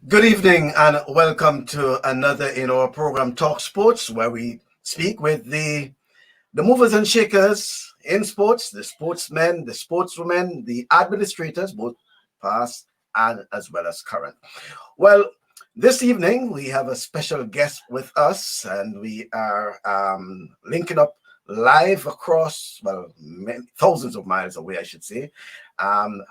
Good evening and welcome to another in our program Talk Sports, where we speak with the movers and shakers in sports, the sportsmen, the sportswomen, the administrators, both past and as well as current. Well, this evening we have a special guest with us, and we are linking up live across, thousands of miles away, I should say.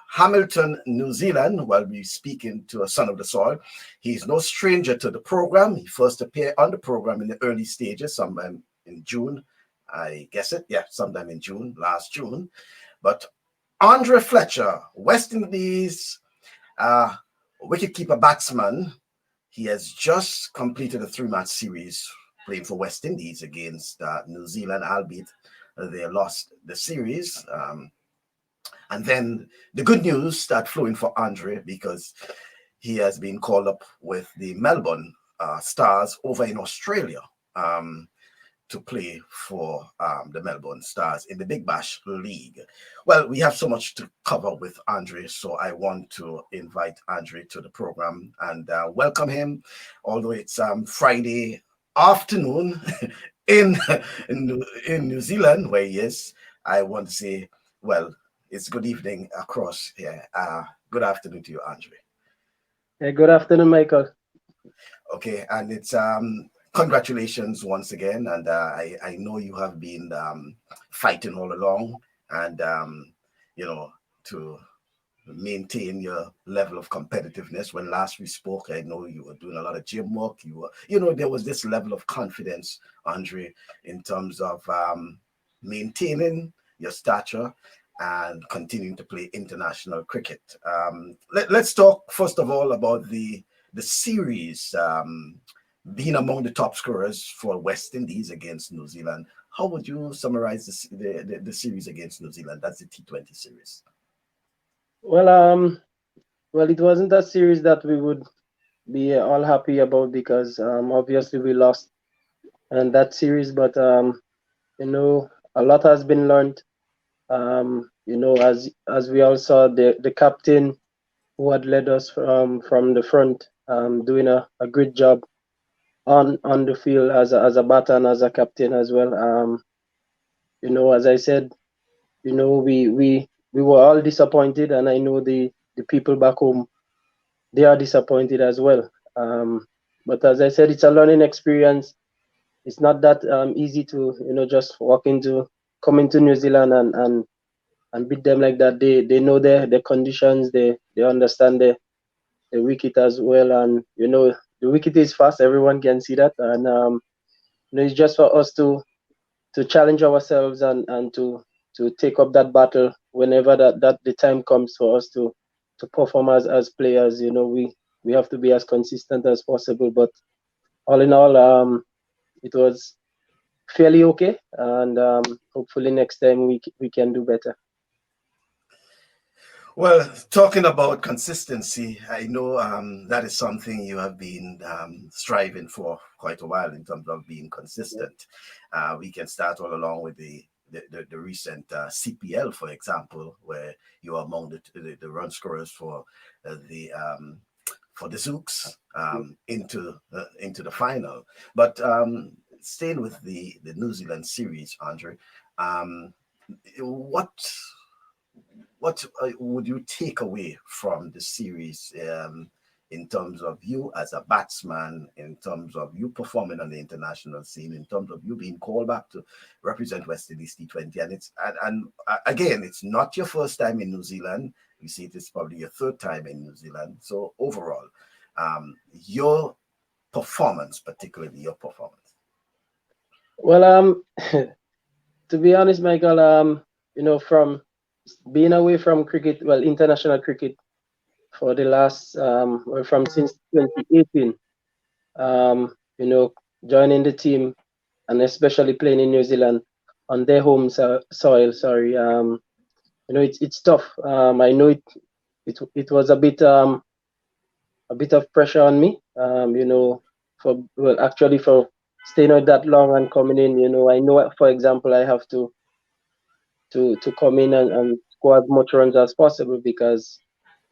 Hamilton, New Zealand, while we're speaking to a son of the soil. He's no stranger to the program. He first appeared on the program in the early stages, sometime in June, I guess it. Yeah, sometime in June, last June. But Andre Fletcher, West Indies wicketkeeper-batsman, he has just completed a 3-match series playing for West Indies against New Zealand, albeit they lost the series. And then the good news start flowing for Andre, because he has been called up with the Melbourne Stars over in Australia to play for the Melbourne Stars in the Big Bash League. Well, we have so much to cover with Andre, so I want to invite Andre to the program and welcome him, although it's Friday afternoon in New Zealand, where he is. I want to say, well, it's good evening across here. Good afternoon to you, Andre. Hey, good afternoon, Michael. Okay, and it's congratulations once again. And I know you have been fighting all along, and to maintain your level of competitiveness. When last we spoke, I know you were doing a lot of gym work. There was this level of confidence, Andre, in terms of maintaining your stature and continuing to play international cricket. Let's talk first of all about the series, being among the top scorers for West Indies against New Zealand. How would you summarize the series against New Zealand? That's the T20 series. Well, it wasn't a series that we would be all happy about, because obviously we lost in that series, but a lot has been learned. As we all saw, the captain who had led us from the front, doing a great job on the field as a batter and as a captain as well. As I said, we were all disappointed, and I know the people back home, they are disappointed as well. But as I said, it's a learning experience. It's not that easy to just come into New Zealand and beat them like that. They know the conditions. They understand the wicket as well, and the wicket is fast. Everyone can see that, and it's just for us to challenge ourselves and to take up that battle whenever that the time comes for us to perform as players. We have to be as consistent as possible. But all in all, it was fairly okay, and hopefully next time we can do better. Well, talking about consistency, I know that is something you have been striving for quite a while in terms of being consistent. We can start all along with the recent CPL, for example, where you are among the run scorers for the Zooks into the final. But staying with the New Zealand series, Andre, what would you take away from the series in terms of you as a batsman, in terms of you performing on the international scene, in terms of you being called back to represent West Indies T20? And again, it's not your first time in New Zealand. You see, it's probably your third time in New Zealand. So overall, your performance, particularly your performance. Well, to be honest, Michael, from being away from cricket, well, international cricket, for the last from since 2018. Joining the team and especially playing in New Zealand on their home soil. Sorry, it's tough. I know it was a bit of pressure on me. For staying out that long and coming in. I know, for example, I have to come in and score as much runs as possible because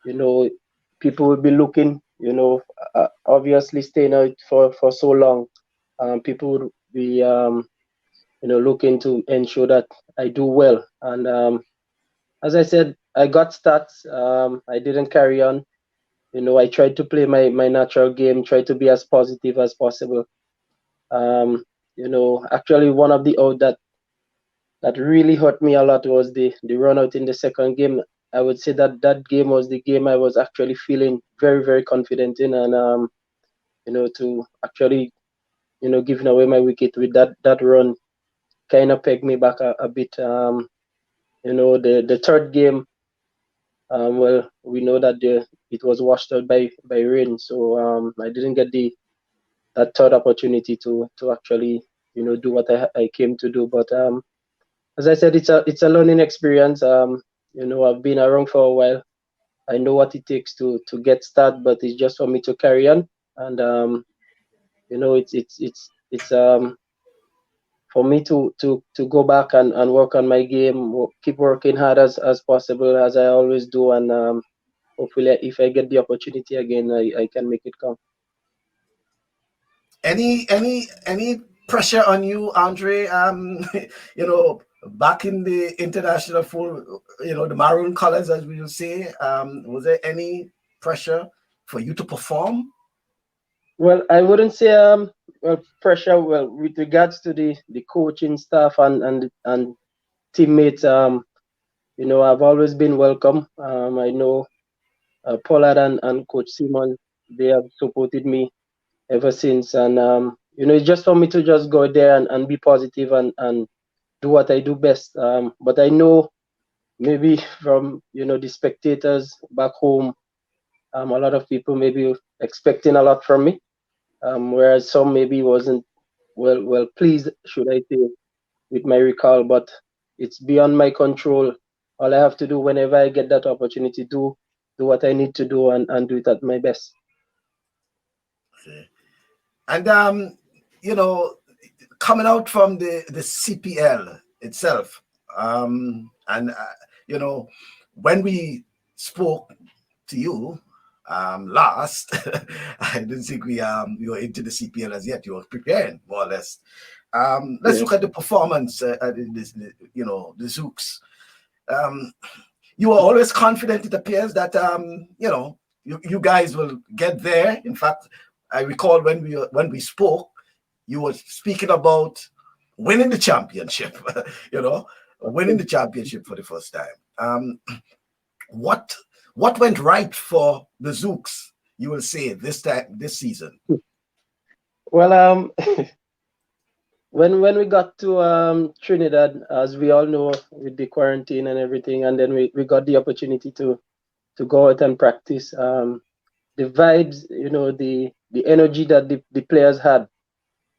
people will be looking. Obviously staying out for so long, people would be looking to ensure that I do well. And as I said, I got stats. I didn't carry on. I tried to play my natural game, try to be as positive as possible. Actually one of the out that really hurt me a lot was the run out in the second game. I would say that game was the game I was actually feeling very, very confident in, and to actually giving away my wicket with that run kind of pegged me back a bit. The third game, well, we know that it was washed out by rain, so I didn't get that third opportunity to actually do what I came to do. But as I said, it's a learning experience. I've been around for a while. I know what it takes to get started, but it's just for me to carry on. And it's for me to go back and work on my game, keep working hard as possible as I always do, and hopefully if I get the opportunity again, I can make it come. Any pressure on you, Andre? Back in the international full, the maroon colors, as we will say, was there any pressure for you to perform? Well, I wouldn't say pressure. Well, with regards to the coaching staff and teammates, I've always been welcome. I know Pollard and Coach Simon, they have supported me ever since, and it's just for me to just go there and be positive and do what I do best. But I know maybe from the spectators back home, a lot of people maybe expecting a lot from me, whereas some maybe wasn't well pleased, should I say, with my recall. But it's beyond my control. All I have to do whenever I get that opportunity, do what I need to do and do it at my best. Okay. And coming out from the CPL itself, and when we spoke to you last, I didn't think we were into the CPL as yet. You were preparing more or less. Let's look at the performance in this, the Zooks. You were always confident, it appears, that you guys will get there. In fact, I recall when we spoke, you were speaking about winning the championship. Winning the championship for the first time. What went right for the Zooks, you will say, this season? Well, when we got to Trinidad, as we all know, with the quarantine and everything, and then we got the opportunity to go out and practice. The vibes, the energy that the players had,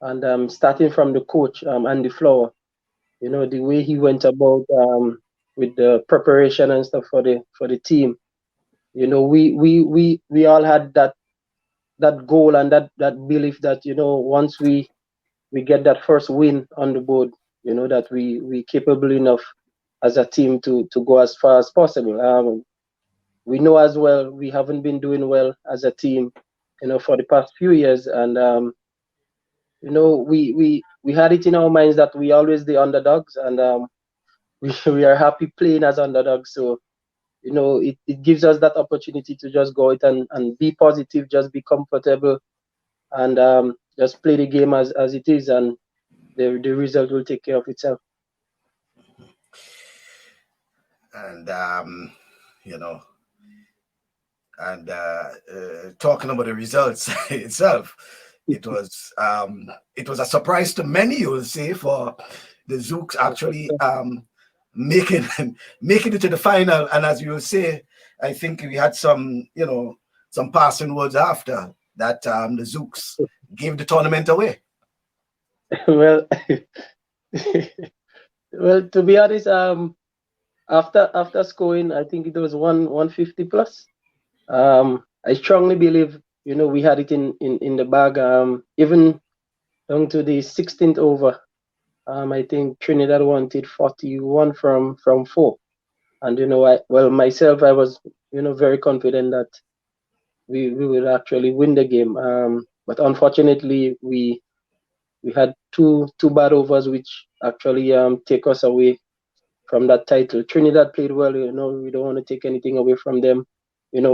and starting from the coach and the floor, the way he went about with the preparation and stuff for the team. We all had that goal and that belief that once we get that first win on the board, that we capable enough as a team to go as far as possible. We know as well we haven't been doing well as a team, for the past few years, and we had it in our minds that we always the underdogs, and we are happy playing as underdogs. So it gives us that opportunity to just go out and be positive, just be comfortable, and just play the game as it is, and the result will take care of itself. And talking about the results itself, it was a surprise to many, you will say, for the Zooks actually making it to the final. And as you will say, I think we had some, some passing words after that. The Zooks gave the tournament away. Well, well, to be honest, after scoring, I think it was 150 plus. I strongly believe, we had it in the bag. Even down to the 16th over, I think Trinidad wanted 41 from 4, and myself, I was very confident that we will actually win the game. But unfortunately, we had two bad overs, which actually take us away from that title. Trinidad played well. We don't want to take anything away from them.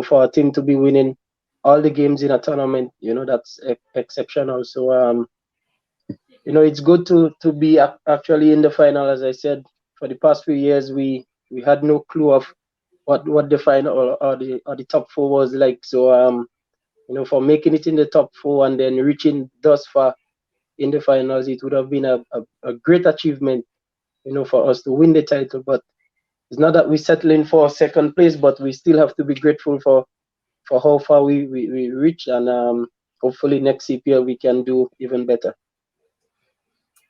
For a team to be winning all the games in a tournament, that's exceptional. So it's good to be actually in the final. As I said, for the past few years, we had no clue of what the final or the top four was like. So for making it in the top four and then reaching thus far in the finals, it would have been a great achievement, for us to win the title. But it's not that we're settling for second place, but we still have to be grateful for how far we reach, and hopefully next CPL we can do even better.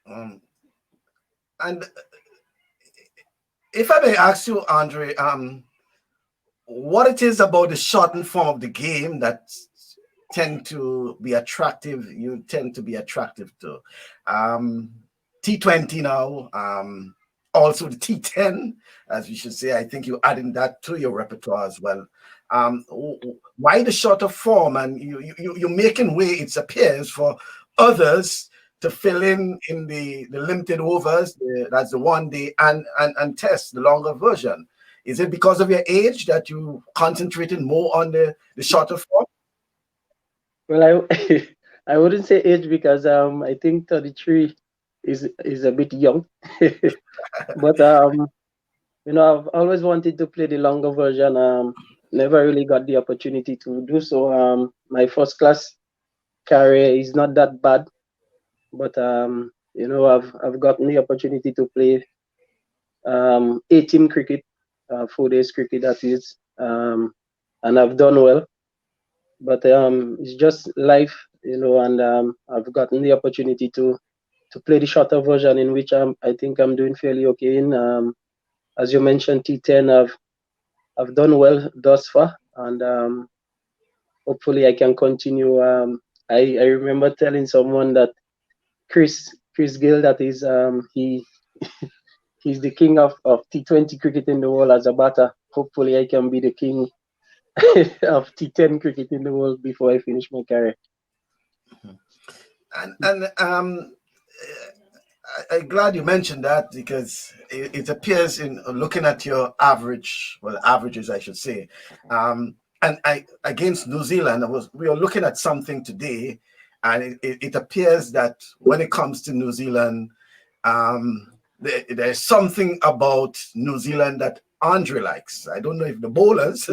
And if I may ask you, Andre, what it is about the shortened form of the game that tend to be attractive, you tend to be attractive to? T20 now, also the T10, as we should say. I think you're adding that to your repertoire as well. Why the shorter form? And you're making way, it appears, for others to fill in the limited overs, that's the 1 day, and test the longer version. Is it because of your age that you concentrated more on the shorter form? Well, I wouldn't say age, because I think 33 is a bit young. But I've always wanted to play the longer version. Never really got the opportunity to do so. My first class career is not that bad, but I've gotten the opportunity to play 8-team cricket, 4 days cricket, that is, and I've done well. But it's just life, and I've gotten the opportunity to play the shorter version, in which I think I'm doing fairly okay in. As you mentioned, T10, I've done well thus far, and hopefully I can continue. I remember telling someone that Chris Gill, that is, he's the king of T20 cricket in the world as a batter. Hopefully I can be the king of T10 cricket in the world before I finish my career. And I'm glad you mentioned that, because it appears in looking at your averages, I should say. And against New Zealand, we were looking at something today, and it appears that when it comes to New Zealand, there's something about New Zealand that Andre likes. I don't know if the bowlers,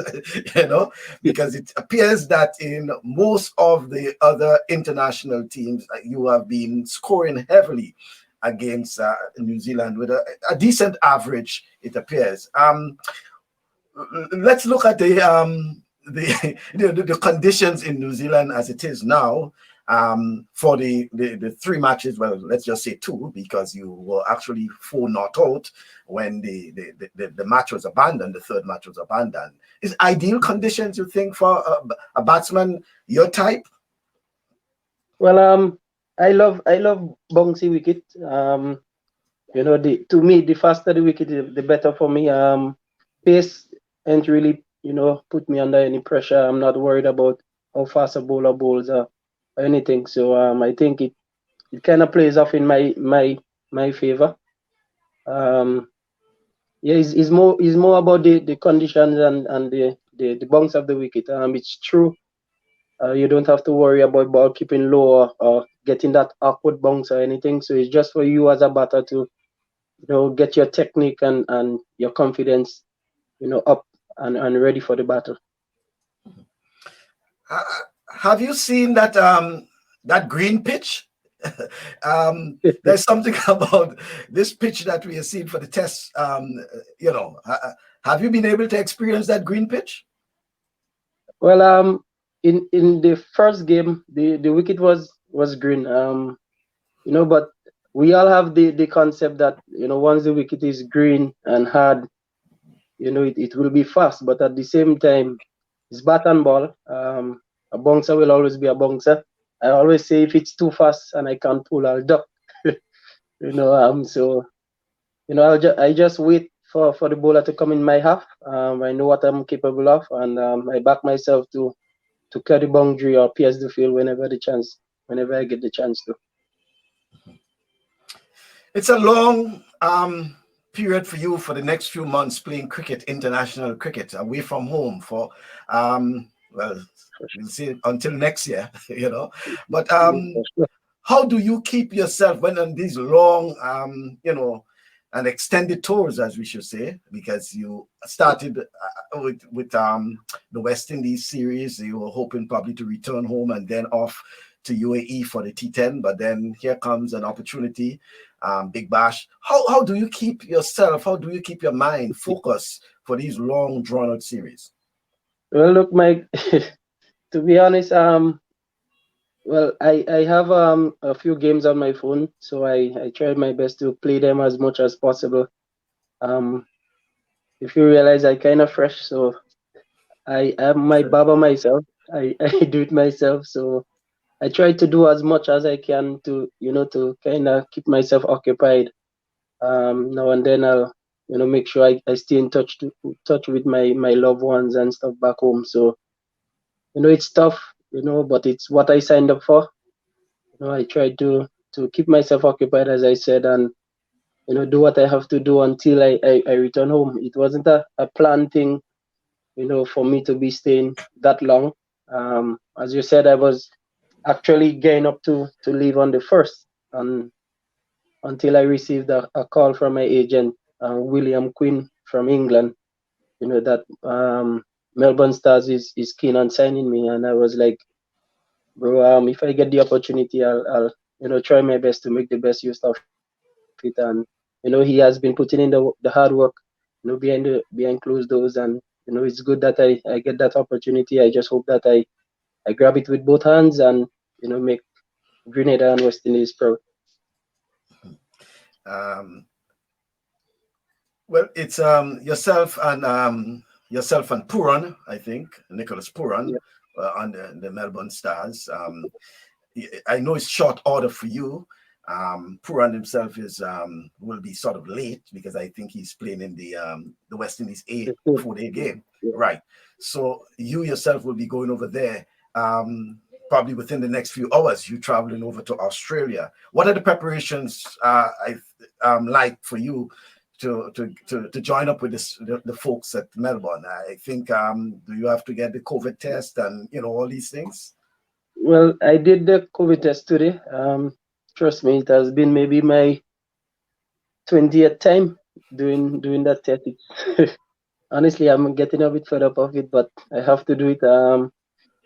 because it appears that in most of the other international teams, you have been scoring heavily against New Zealand with a decent average, it appears. Let's look at the conditions in New Zealand as it is now. For the 3 matches, well, let's just say 2, because you were actually 4 not out when the match was abandoned. The third match was abandoned. Is ideal conditions, you think, for a batsman your type? Well, I love bouncy wicket. To me, the faster the wicket, the better for me. Pace ain't really, put me under any pressure. I'm not worried about how fast a bowler bowls or anything. So I think it kind of plays off in my favor. Yeah, it's more about the conditions and the bounce of the wicket. It's true. You don't have to worry about ball keeping low or getting that awkward bounce or anything. So it's just for you as a batter to, get your technique and your confidence, up and ready for the battle. Have you seen that that green pitch? There's something about this pitch that we have seen for the test. Have you been able to experience that green pitch? Well, in the first game, the wicket was green. But we all have the concept that once the wicket is green and hard, it will be fast. But at the same time, it's bat and ball. A bouncer will always be a bouncer. I always say if it's too fast and I can't pull, I'll duck. So I just wait for the bowler to come in my half. I know what I'm capable of, and I back myself to clear the boundary or pierce the field whenever I get the chance to. It's a long period for you for the next few months playing cricket, international cricket, away from home for well, we'll see until next year, But how do you keep yourself when on these long, and extended tours, as we should say, because you started with the West Indies series. You were hoping probably to return home and then off to UAE for the T10, but then here comes an opportunity, Big Bash. How do you keep yourself? How do you keep your mind focused for these long, drawn-out series? Well, look, Mike. To be honest, well, I have a few games on my phone, so I try my best to play them as much as possible. If you realize, I kind of fresh, so I am my barber myself. I do it myself, so I try to do as much as I can to to kind of keep myself occupied. Now and then I'll make sure I stay in touch with my loved ones and stuff back home. So it's tough, but it's what I signed up for. I try to keep myself occupied, as I said, and do what I have to do until I return home. It wasn't a planned thing, for me to be staying that long. As you said, I was actually getting up to leave on the 1st, and until I received a call from my agent, William Quinn from England, that Melbourne Stars is keen on signing me, and I was like, bro, if I get the opportunity, I'll try my best to make the best use of it. And he has been putting in the hard work, behind closed doors, and it's good that I get that opportunity. I just hope that I grab it with both hands and make Grenada and West Indies proud. Well, it's yourself and Puran, I think, Nicholas Puran, Yeah. on the Melbourne Stars. I know it's short order for you. Puran himself will be sort of late because I think he's playing in the West Indies A 4-day game. Yeah. Right. So you yourself will be going over there. Probably within the next few hours, you traveling over to Australia. What are the preparations like for you to join up with the folks at Melbourne? I think do you have to get the COVID test and all these things? Well, I did the COVID test today. Trust me, it has been maybe my 20th time doing that test. Honestly, I'm getting a bit fed up of it, but I have to do it.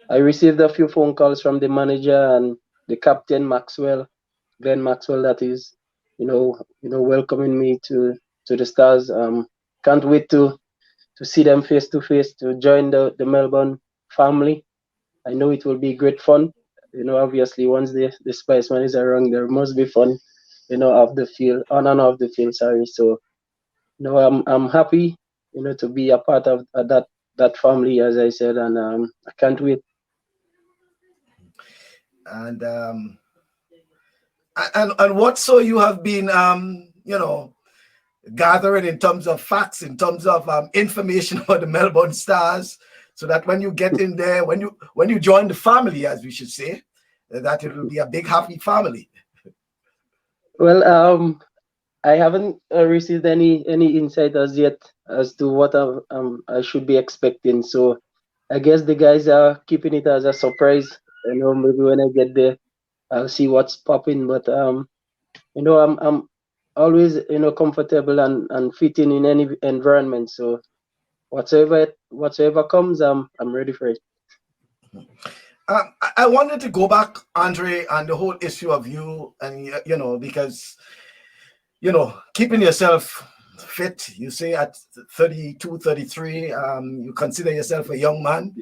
I received a few phone calls from the manager and the captain Glenn Maxwell, that is, welcoming me to the Stars. Can't wait to see them face to face, to join the Melbourne family. I know it will be great fun. Obviously, once the Spiceman is around, there must be fun, off the field, on and off the field. Sorry. So, I'm happy, to be a part of that family, as I said, and I can't wait. And what so you have been gathering in terms of facts, in terms of information about the Melbourne Stars, so that when you get in there, when you join the family, as we should say, that it will be a big happy family. Well, I haven't received any insight as yet as to what I should be expecting. So I guess the guys are keeping it as a surprise. Maybe when I get there, I'll see what's popping. But I'm always comfortable and fitting in any environment. So whatsoever comes, I'm ready for it. I wanted to go back, Andre, on the whole issue of you and because keeping yourself fit. You say at 32, 33, you consider yourself a young man,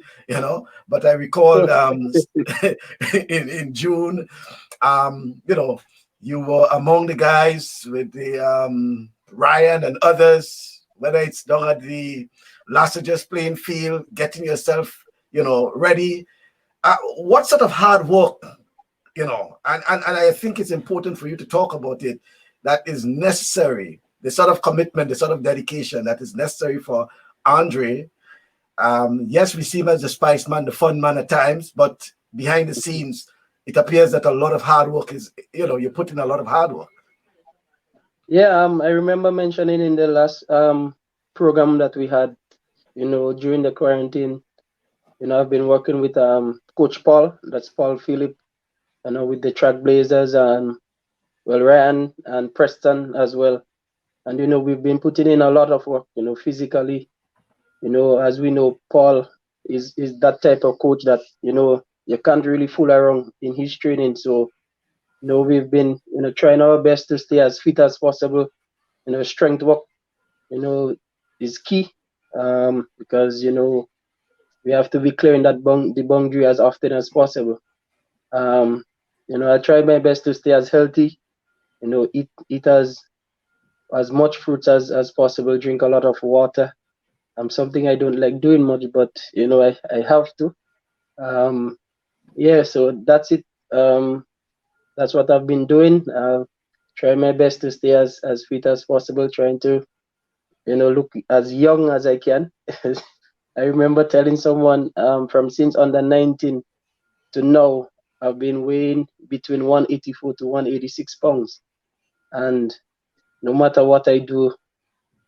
but I recall in June, you were among the guys with the Ryan and others, whether it's down at the Lassages playing field, getting yourself, ready. What sort of hard work, and I think it's important for you to talk about it, that is necessary, the sort of commitment, the sort of dedication that is necessary for Andre. Yes, we see him as the spice man, the fun man at times, but behind the scenes, it appears that a lot of hard work is, you put in a lot of hard work. Yeah, I remember mentioning in the last program that we had, during the quarantine, I've been working with Coach Paul, that's Paul Phillip, with the Trackblazers, and Ryan and Preston as well. And we've been putting in a lot of work, physically. As we know, Paul is that type of coach that you can't really fool around in his training. So we've been trying our best to stay as fit as possible. Strength work is key, because we have to be clearing the boundary as often as possible. I try my best to stay as healthy, eat as much fruits as possible, drink a lot of water. Something I don't like doing much, but I have to. Yeah, so that's it. That's what I've been doing. Try my best to stay as fit as possible, trying to look as young as I can. I remember telling someone from since under 19 to now, I've been weighing between 184 to 186 pounds, and no matter what I do,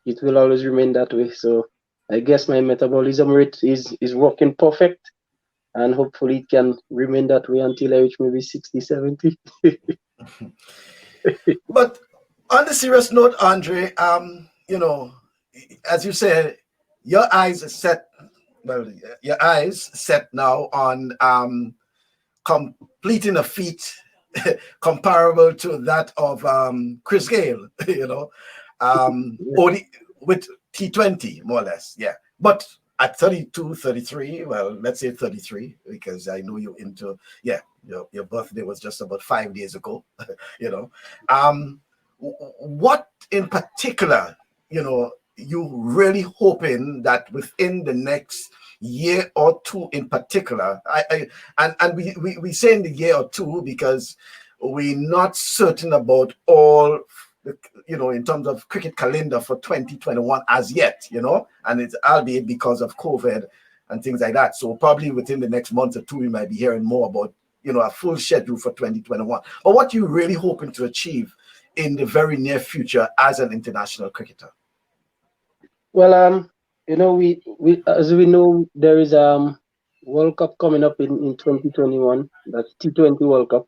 it will always remain that way. So I guess my metabolism rate is working perfect, and hopefully it can remain that way until I reach maybe 60, 70. But on the serious note, Andre, as you said, your eyes are set. Well, your eyes set now on completing a feat comparable to that of Chris Gale, only with T20, more or less. Yeah. But at 32, 33, well, let's say 33, because I know you're into, your birthday was just about 5 days ago, what in particular, you really hoping that within the next year or two in particular, and we say in the year or two because we're not certain about all in terms of cricket calendar for 2021 as yet, and it's albeit because of COVID and things like that. So probably within the next month or two, we might be hearing more about, a full schedule for 2021. But what you really hoping to achieve in the very near future as an international cricketer? Well, we as we know, there is World Cup coming up in 2021. That's T20 World Cup.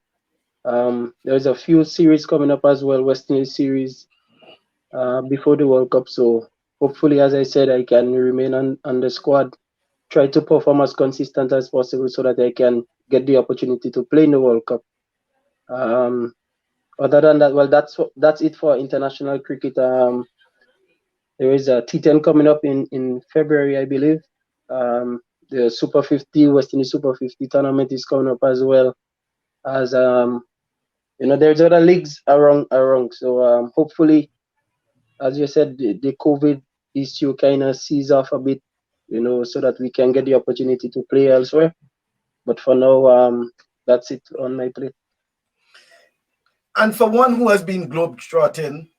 There's a few series coming up as well, West Indies series, before the World Cup. So hopefully, as I said, I can remain on the squad, try to perform as consistent as possible so that I can get the opportunity to play in the World Cup. Other than that, well, that's it for international cricket. There is a T10 coming up in February, I believe. The Super 50, West Indies Super 50 tournament is coming up as well. As there's other leagues around. So hopefully, as you said, the COVID issue kind of cease off a bit, so that we can get the opportunity to play elsewhere. But for now, that's it on my plate. And for one who has been globetrotting,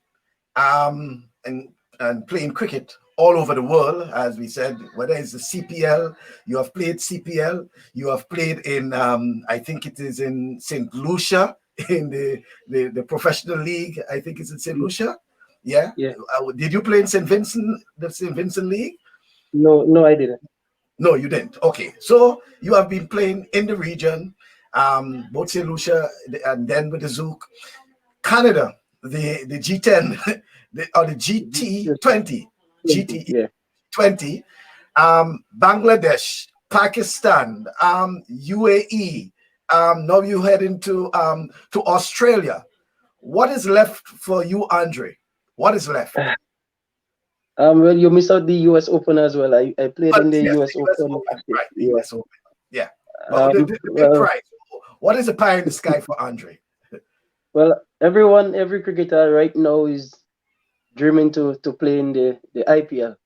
and playing cricket all over the world, as we said, whether it's the CPL, you have played CPL, you have played in, I think it is in St. Lucia, in the professional league. I think it's in St. Lucia. Yeah. Did you play in the St. Vincent League? No, I didn't. No, you didn't. Okay. So you have been playing in the region, both St. Lucia and then with the Zouk. Canada, the G10, or the GT20, GT20, Bangladesh, Pakistan, UAE. Now you head into to Australia. What is left for you, Andre? What is left? Well, you missed out the U.S. Open as well. I played But in the yes, U.S. the US Open Open, last year. right? The Yeah. US Open, yeah. But the big Well, prize. What is the pie in the sky for Andre? every cricketer right now is dreaming to play in the IPL.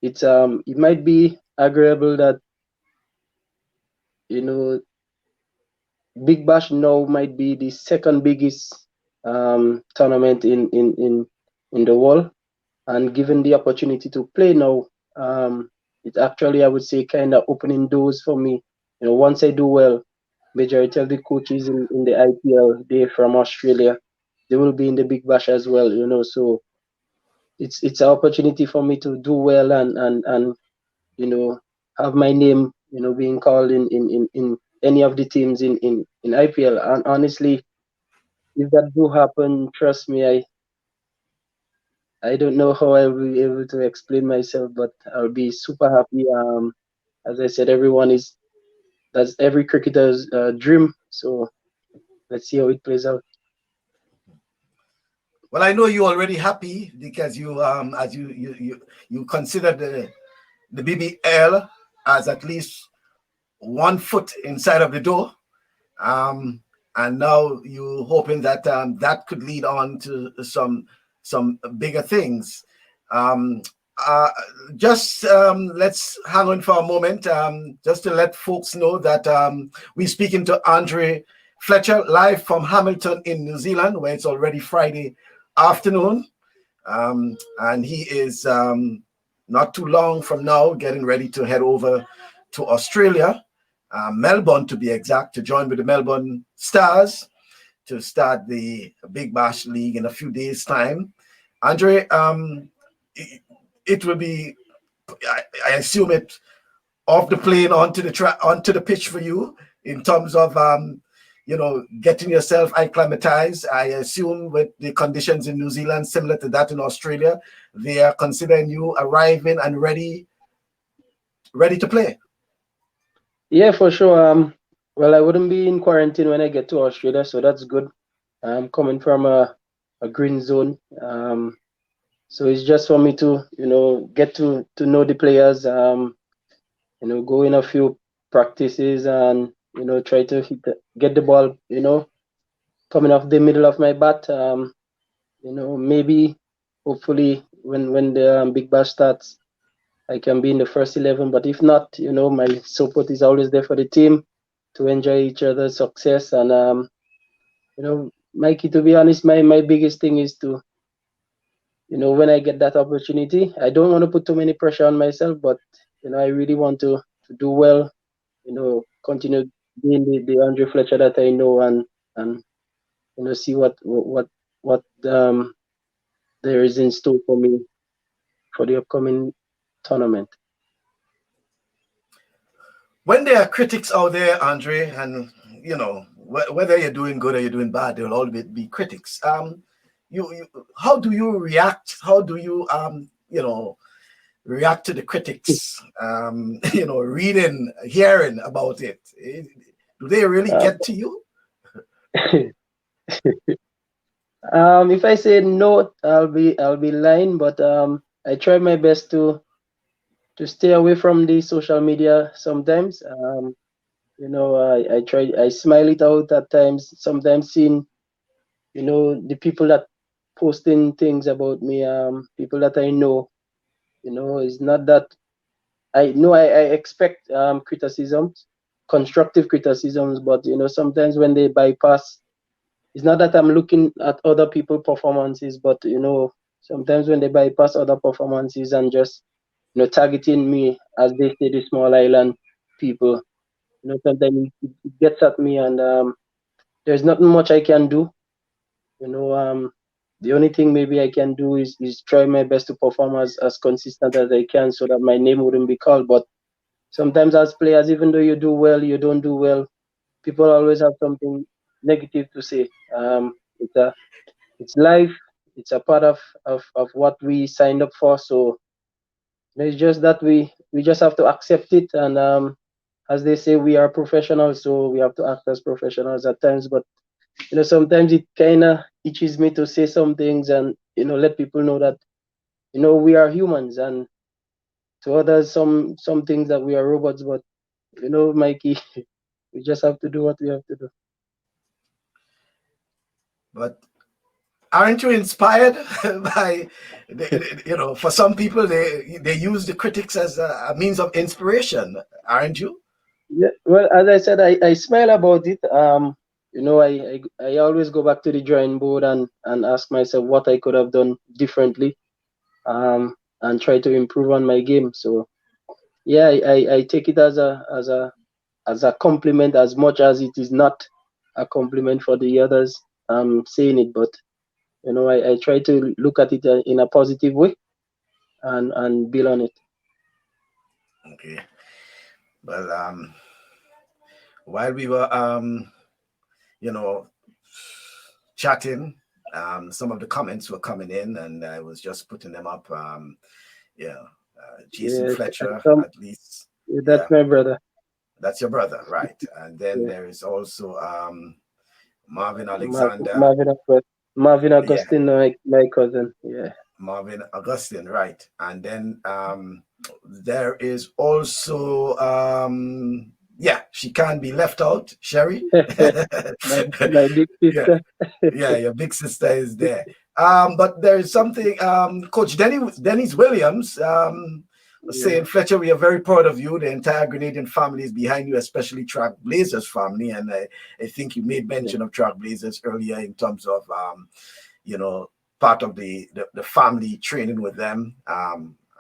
It might be agreeable that you know Big Bash now might be the second biggest tournament in the world, and given the opportunity to play now, it actually I would say kind of opening doors for me. Once I do well, majority of the coaches in the IPL, they're from Australia. They will be in the Big Bash as well. So it's an opportunity for me to do well and have my name being called in any of the teams in IPL. And honestly, if that do happen, trust me, I don't know how I'll be able to explain myself, but I'll be super happy. As I said, that's every cricketer's dream. So let's see how it plays out. Well, I know you're already happy because you as you consider the BBL as at least 1 foot inside of the door. Um, and now you're hoping that that could lead on to some bigger things. Um, uh, just let's hang on for a moment, just to let folks know that we're speaking to Andre Fletcher live from Hamilton in New Zealand, where it's already Friday afternoon, and he is not too long from now getting ready to head over to Australia, Melbourne to be exact, to join with the Melbourne Stars to start the Big Bash League in a few days' time. Andre, it will be, I assume it, off the plane onto the pitch for you in terms of getting yourself acclimatized. I assume with the conditions in New Zealand similar to that in Australia, they are considering you arriving and ready to play. Yeah, for sure. Well, I wouldn't be in quarantine when I get to Australia, so that's good. I'm coming from a green zone. So it's just for me to, get to know the players, go in a few practices and, try to get the ball, coming off the middle of my bat. Maybe, hopefully, when the Big Bash starts, I can be in the first 11. But if not, my support is always there for the team to enjoy each other's success. And, Mikey, to be honest, my biggest thing is to, when I get that opportunity, I don't want to put too many pressure on myself, but, I really want to do well, continue being the Andre Fletcher that I know and see what there is in store for me for the upcoming tournament. When there are critics out there, Andre, and whether you're doing good or you're doing bad, there will always be critics. How do you react? How do you react to the critics? Reading, hearing about it. Do they really get to you? If I say no, I'll be lying, but I try my best to stay away from the social media sometimes. I smile it out at times, sometimes seeing, the people that posting things about me, people that I know, it's not that I know I expect criticisms, constructive criticisms, but sometimes when they bypass, it's not that I'm looking at other people's performances, but sometimes when they bypass other performances and just targeting me, as they say, the small island people, sometimes it gets at me, and there's nothing much I can do. The only thing maybe I can do is try my best to perform as consistent as I can, so that my name wouldn't be called. But sometimes as players, even though you do well, you don't do well, people always have something negative to say. It's life. It's a part of what we signed up for. So it's just that we just have to accept it. And as they say, we are professionals, so we have to act as professionals at times. But sometimes it kind of itches me to say some things and let people know that we are humans, and to others, some things that we are robots. But Mikey, we just have to do what we have to do. But aren't you inspired by, for some people, they use the critics as a means of inspiration, aren't you? Yeah, well, as I said, I smile about it. I always go back to the drawing board and ask myself what I could have done differently, and try to improve on my game. So yeah, I take it as a compliment, as much as it is not a compliment for the others saying it. But I try to look at it in a positive way and build on it. Okay. Well, while we were, you know, chatting, some of the comments were coming in, and I was just putting them up. Yeah, Jason Yeah, Fletcher, at least. that's Yeah, my brother. that's your brother, right? And then Yeah. there is also Marvin Marvin, Alexander. Marvin, Marvin Yeah, Augustine, my cousin. Yeah. Marvin Augustine, right? And then there is also yeah, she can't be left out, Sherry. my big Yeah, sister. yeah, your big sister is there. But there is something, Coach Dennis Williams was Yeah. saying, Fletcher, we are very proud of you. The entire Grenadian family is behind you, especially Track Blazers family. And I think you made Yeah. mention of Track Blazers earlier in terms of, part of the family training with them.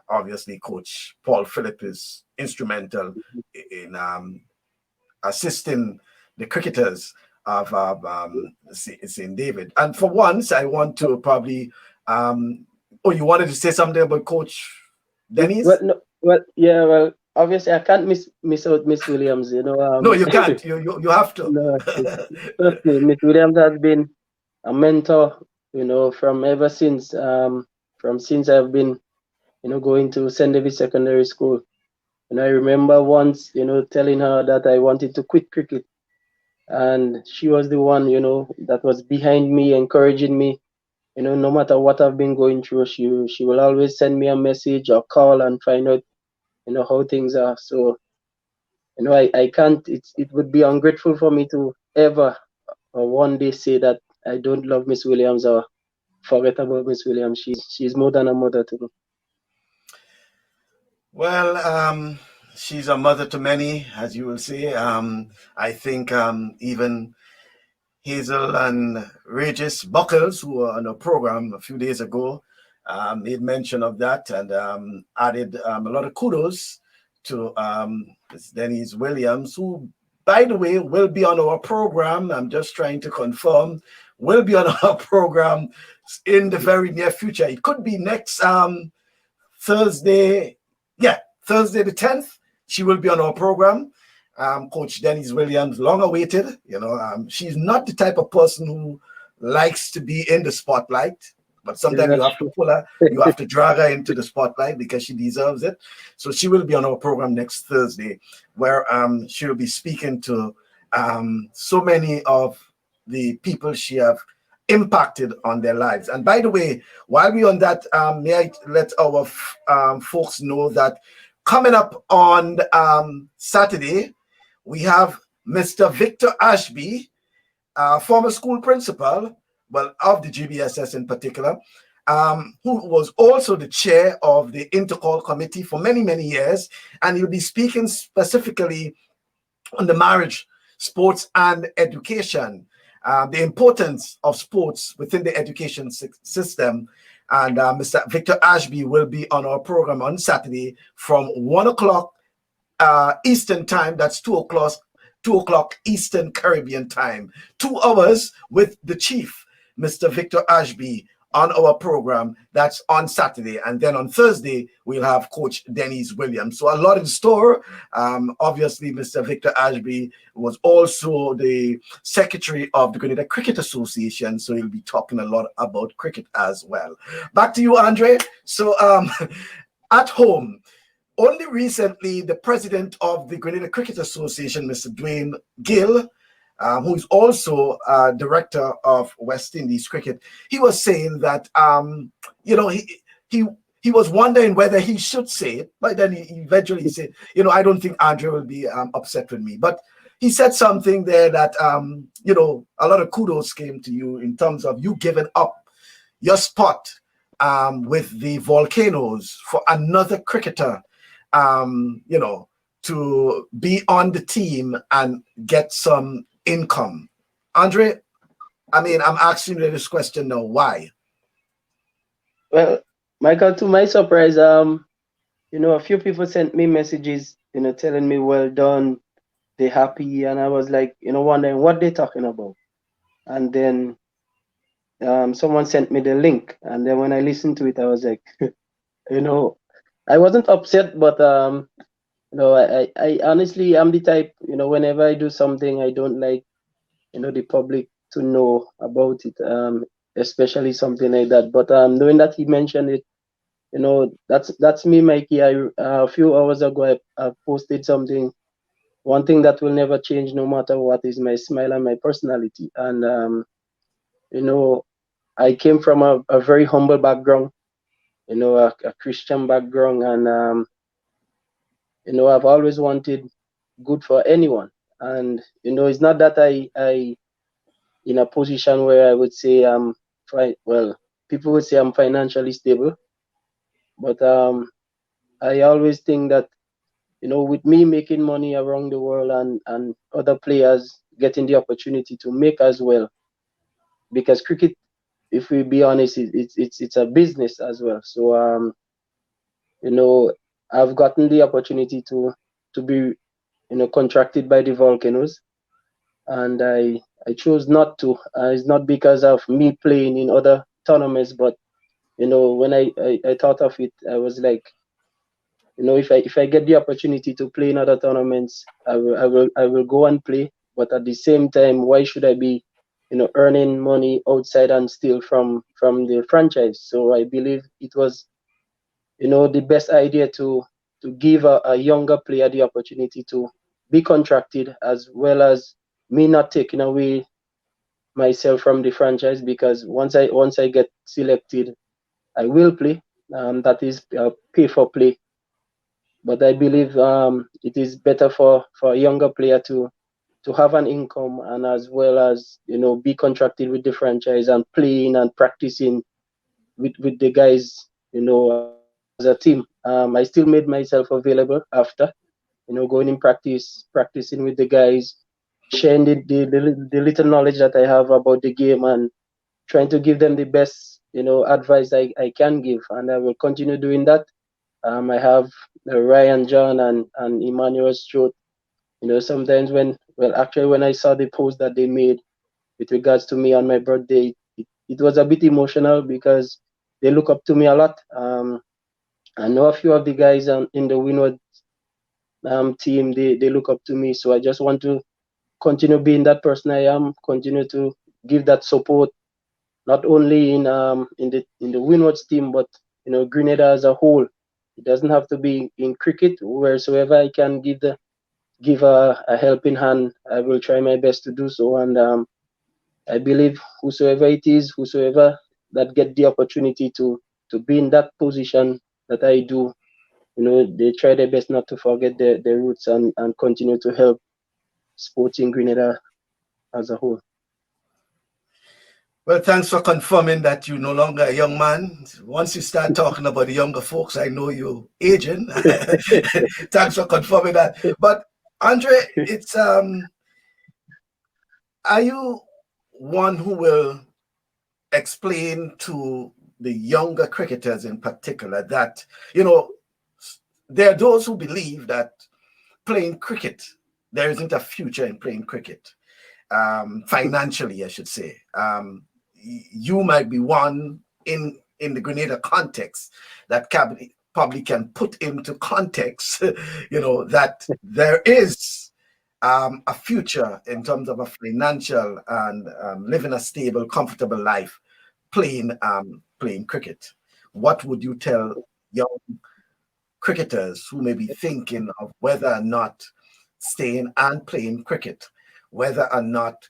Obviously, Coach Paul Phillip is instrumental in assisting the cricketers of St. David. And for once, I want to probably, you wanted to say something about Coach Well, Dennis? no, well, yeah, well, obviously I can't miss out Miss Williams. No, you can't. You have to. No, trust me, Miss Williams has been a mentor. From ever since I've been going to St. David Secondary School. And I remember once telling her that I wanted to quit cricket, and she was the one that was behind me, encouraging me. No matter what I've been going through, she will always send me a message or call and find out how things are. So I can't, it would be ungrateful for me to ever or one day say that I don't love Miss Williams or forget about Miss Williams. She's more than a mother to me. Well, she's a mother to many, as you will say. I think even Hazel and Regis Buckles, who were on a program a few days ago, made mention of that and added a lot of kudos to Denise Williams, who, by the way, will be on our program. I'm just trying to confirm, will be on our program in the very near future. It could be next Thursday. Yeah, Thursday the 10th. She will be on our program. Coach Denise Williams, long awaited. She's not the type of person who likes to be in the spotlight, but sometimes you That's have to pull her, you have to drag her into the spotlight because she deserves it. So she will be on our program next Thursday, where she'll be speaking to so many of the people she have impacted on their lives. And by the way, while we're on that, may I let our folks know that coming up on Saturday, we have Mr. Victor Ashby, former school principal, well, of the GBSS in particular, who was also the chair of the Intercall Committee for many, many years. And he'll be speaking specifically on the marriage, sports, and education, the importance of sports within the education system. And Mr. Victor Ashby will be on our program on Saturday from 1 o'clock Eastern time. That's 2 o'clock Eastern Caribbean time. 2 hours with the chief, Mr. Victor Ashby, on our program. That's on Saturday. And then on Thursday, we'll have Coach Dennis Williams. So a lot in store. Obviously, Mr. Victor Ashby was also the secretary of the Grenada Cricket Association. So he'll be talking a lot about cricket as well. Back to you, Andre. So at home, only recently, the president of the Grenada Cricket Association, Mr. Dwayne Gill, who is also director of West Indies cricket, he was saying that he he was wondering whether he should say it, but then he eventually said, I don't think Andre will be upset with me. But he said something there that, a lot of kudos came to you in terms of you giving up your spot with the Volcanoes for another cricketer, to be on the team and get some income. Andre, I'm asking you this question now. Why? Well, Michael, to my surprise, a few people sent me messages, telling me well done, they're happy, and I was like, wondering what they're talking about. And then someone sent me the link, and then when I listened to it, I was like, I wasn't upset, but I honestly am the type, whenever I do something, I don't like, the public to know about it, especially something like that. But knowing that he mentioned it, that's me, Mikey. A few hours ago, I posted something. One thing that will never change, no matter what, is my smile and my personality. And I came from a very humble background, a Christian background, and I've always wanted good for anyone. And it's not that I in a position where I would say well, people would say I'm financially stable, but I always think that with me making money around the world and other players getting the opportunity to make as well, because cricket, if we be honest, it's a business as well. So I've gotten the opportunity to be contracted by the Volcanoes, and I chose not to. It's not because of me playing in other tournaments, but when I thought of it, I was like, if I get the opportunity to play in other tournaments, I will go and play. But at the same time, why should I be earning money outside and steal from the franchise? So I believe it was the best idea to give a younger player the opportunity to be contracted, as well as me not taking away myself from the franchise, because once I get selected, I will play. That is pay for play. But I believe it is better for a younger player to have an income, and as well as be contracted with the franchise and playing and practicing with the guys as a team. I still made myself available after going in practicing with the guys, sharing the little knowledge that I have about the game, and trying to give them the best advice I can give, and I will continue doing that. I have Ryan John and Emmanuel Strout. Sometimes actually when I saw the post that they made with regards to me on my birthday, it was a bit emotional, because they look up to me a lot. I know a few of the guys in the Winwood team, they look up to me. So I just want to continue being that person I am, continue to give that support, not only in the Winwoods team, but Grenada as a whole. It doesn't have to be in cricket. Wheresoever I can give a helping hand, I will try my best to do so. And I believe whosoever that get the opportunity to be in that position that I do, they try their best not to forget their roots and continue to help sports in Grenada as a whole. Well, thanks for confirming that you're no longer a young man. Once you start talking about the younger folks, I know you're aging. Thanks for confirming that. But Andre, it's are you one who will explain to the younger cricketers in particular that, there are those who believe that playing cricket, there isn't a future in playing cricket, financially, I should say. You might be one in the Grenada context that probably can put into context, that there is a future in terms of a financial and living a stable, comfortable life playing cricket. What would you tell young cricketers who may be thinking of whether or not staying and playing cricket, whether or not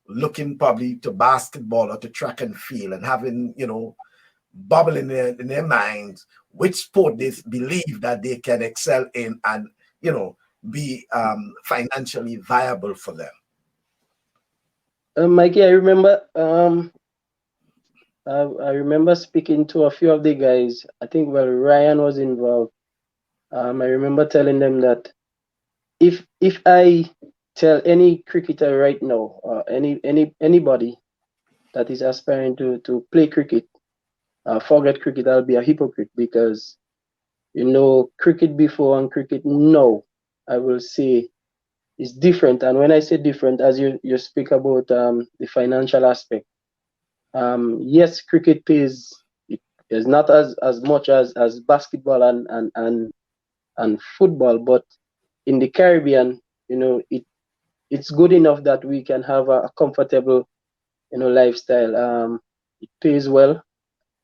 looking probably to basketball or to track and field and having, bubble in their minds which sport they believe that they can excel in and, you know, be financially viable for them. Mikey, I remember speaking to a few of the guys. I think Ryan was involved. I remember telling them that if I tell any cricketer right now, or anybody that is aspiring to play cricket, forget cricket, I'll be a hypocrite, because you know, cricket before and cricket now, I will say, is different. And when I say different, as you speak about the financial aspect, yes, cricket pays. It is not as much as basketball and football, but in the Caribbean, you know, it's good enough that we can have a comfortable, you know, lifestyle. It pays well,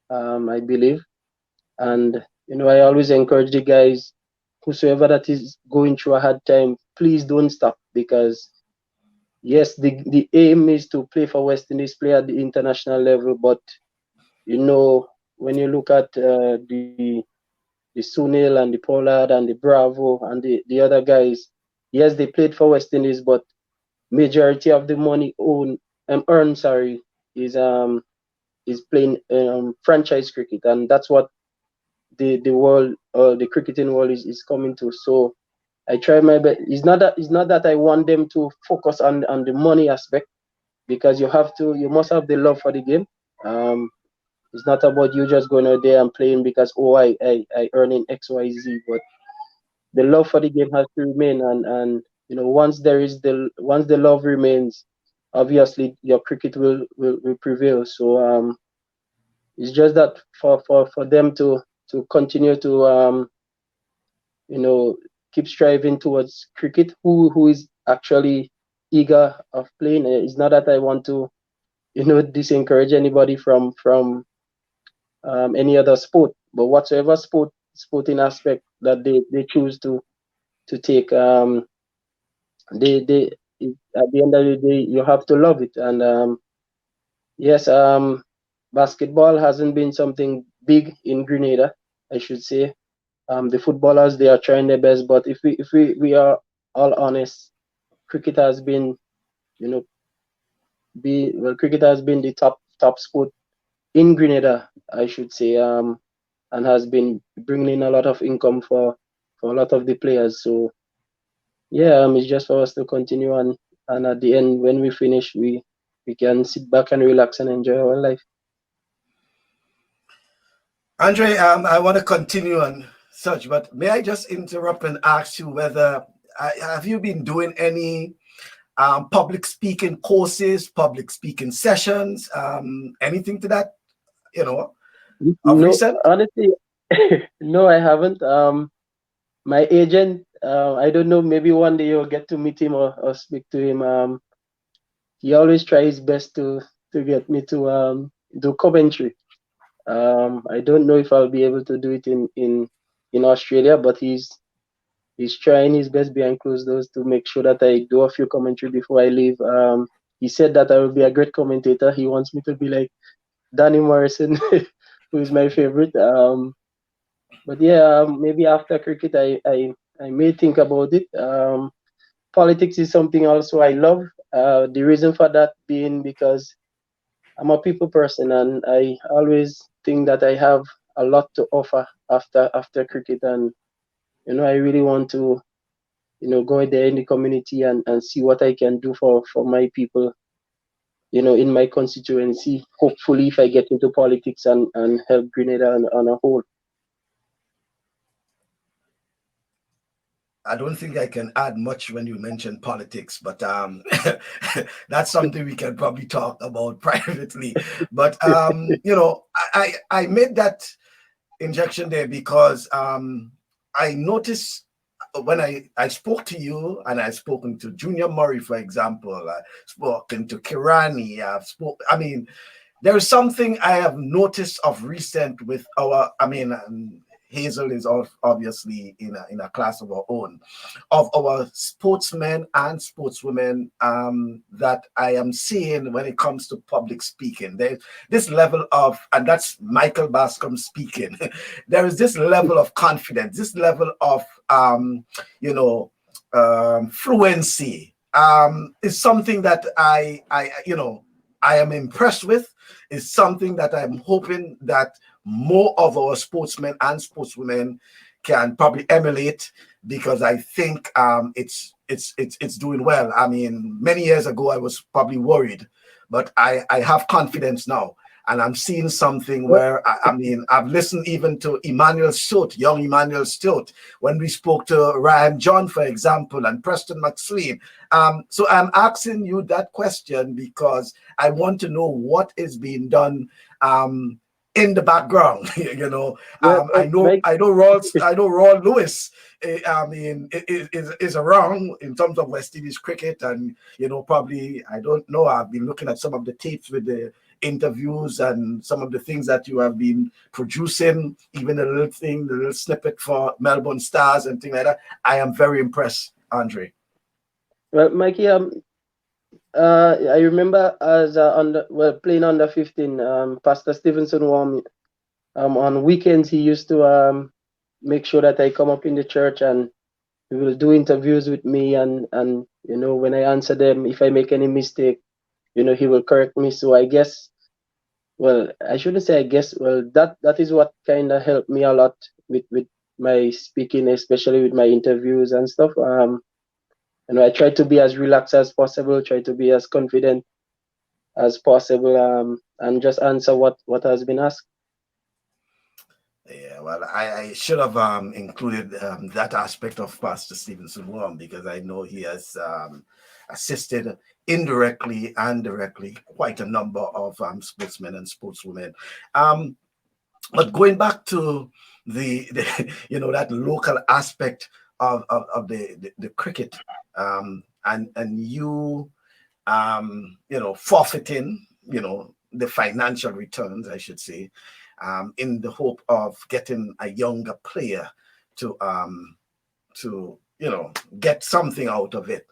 I believe, and you know, I always encourage the guys, whosoever that is going through a hard time, please don't stop, because yes, the aim is to play for West Indies, play at the international level, but you know, when you look at the Sunil and the Pollard and the Bravo and the other guys, yes, they played for West Indies, but majority of the money earned, sorry, is playing franchise cricket, and that's what the world, the cricketing world is coming to. So I try my best. It's not that I want them to focus on the money aspect, because you must have the love for the game. It's not about you just going out there and playing because, oh, I earning XYZ, but the love for the game has to remain, and you know, once the love remains, obviously your cricket will prevail. So it's just that for them to continue to you know, keep striving towards cricket, who is actually eager of playing. It's not that I want to, you know, disencourage anybody from any other sport, but whatsoever sporting aspect that they choose to take, they at the end of the day, you have to love it. And yes, basketball hasn't been something big in Grenada, I should say. The footballers, they are trying their best, but if we are all honest, cricket has been, you know, cricket has been the top sport in Grenada, I should say, and has been bringing in a lot of income for a lot of the players. So yeah, it's just for us to continue, and at the end, when we finish, we can sit back and relax and enjoy our life. Andre, I want to continue on such, but may I just interrupt and ask you whether have you been doing any public speaking courses, public speaking sessions, anything to that, you know, of No, recent? honestly, no, I haven't. My agent, I don't know, maybe one day you'll get to meet him or speak to him. He always tries his best to get me to do commentary. I don't know if I'll be able to do it in Australia, but he's trying his best behind closed doors to make sure that I do a few commentary before I leave. He said that I will be a great commentator. He wants me to be like Danny Morrison, who is my favorite. But yeah, maybe after cricket, I may think about it. Politics is something also I love. The reason for that being because I'm a people person, and I always think that I have a lot to offer after cricket, and you know, I really want to, you know, go there in the community and see what I can do for my people, you know, in my constituency. Hopefully, if I get into politics and help Grenada on a whole. I don't think I can add much when you mention politics, but that's something we can probably talk about privately. But you know, I made that injection there because I noticed when I spoke to you, and I've spoken to Junior Murray, for example, I've spoken to Kirani, I mean, there is something I have noticed of recent with our, I mean, Hazel is obviously in a class of our own. Of our sportsmen and sportswomen that I am seeing when it comes to public speaking, there's this level of, and that's Michael Bascom speaking, there is this level of confidence, this level of, fluency is something that I am impressed with, is something that I'm hoping that more of our sportsmen and sportswomen can probably emulate, because I think it's doing well. I mean, many years ago I was probably worried, but I have confidence now. And I'm seeing something where, I've listened even to young Emmanuel Stewart, when we spoke to Ryan John, for example, and Preston McSween. So I'm asking you that question because I want to know what is being done in the background. I know Roy Lewis is around in terms of West Indies cricket, and probably, I don't know, I've been looking at some of the tapes with the interviews and some of the things that you have been producing, even the little snippet for Melbourne Stars and things like that. I am very impressed, Andre. Well, Mikey, I remember as playing under 15, Pastor Stevenson warned me. On weekends he used to make sure that I come up in the church, and he will do interviews with me, and when I answer them, if I make any mistake, he will correct me. So I guess, well, I shouldn't say I guess, well, that is what kind of helped me a lot with my speaking, especially with my interviews and stuff. I try to be as relaxed as possible, try to be as confident as possible, and just answer what has been asked. Yeah, well, I should have included that aspect of Pastor Stevenson Warm, because I know he has assisted indirectly and directly quite a number of sportsmen and sportswomen. But going back to the that local aspect of the cricket, and you forfeiting the financial returns, I should say, in the hope of getting a younger player to get something out of it.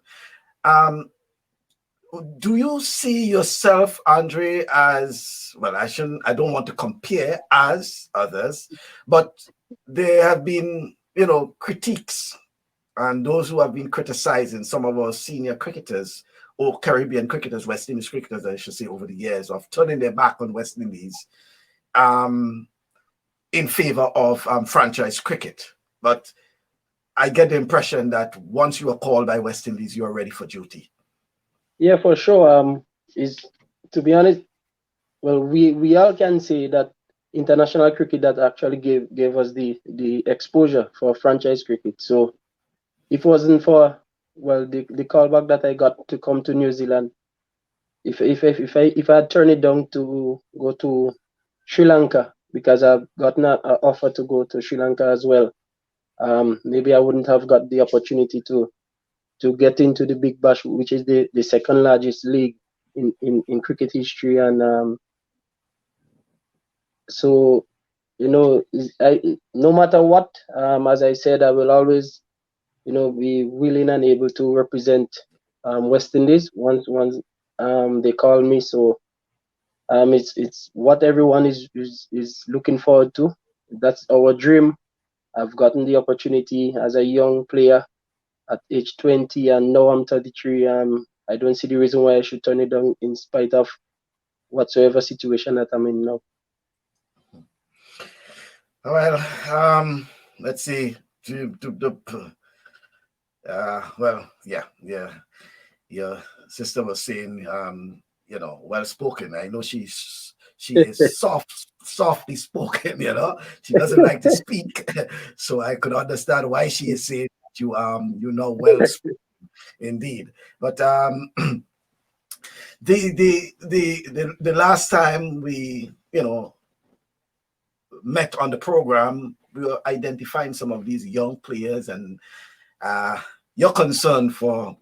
Do you see yourself, Andre, as, well, I don't want to compare as others, but there have been, critiques, and those who have been criticizing some of our senior cricketers, or Caribbean cricketers, West Indies cricketers, I should say, over the years, of turning their back on West Indies in favor of franchise cricket. But I get the impression that once you are called by West Indies, you are ready for duty. Yeah, for sure. Is to be honest, well, we all can say that international cricket that actually gave us the exposure for franchise cricket. So if it wasn't for, well, the callback that I got to come to New Zealand, if I had turned it down to go to Sri Lanka, because I've gotten an offer to go to Sri Lanka as well, maybe I wouldn't have got the opportunity to get into the Big Bash, which is the second largest league in cricket history. And so, no matter what, as I said, I will always, be willing and able to represent West Indies once they call me. So it's what everyone is looking forward to. That's our dream. I've gotten the opportunity as a young player at age 20, and now I'm 33. I don't see the reason why I should turn it down, in spite of whatsoever situation that I'm in now. Well, let's see. Well, yeah. Your sister was saying, well spoken. I know she is softly spoken. She doesn't like to speak, so I could understand why she is saying that you know well spoken indeed. But the last time we met on the program, we were identifying some of these young players, and your concern for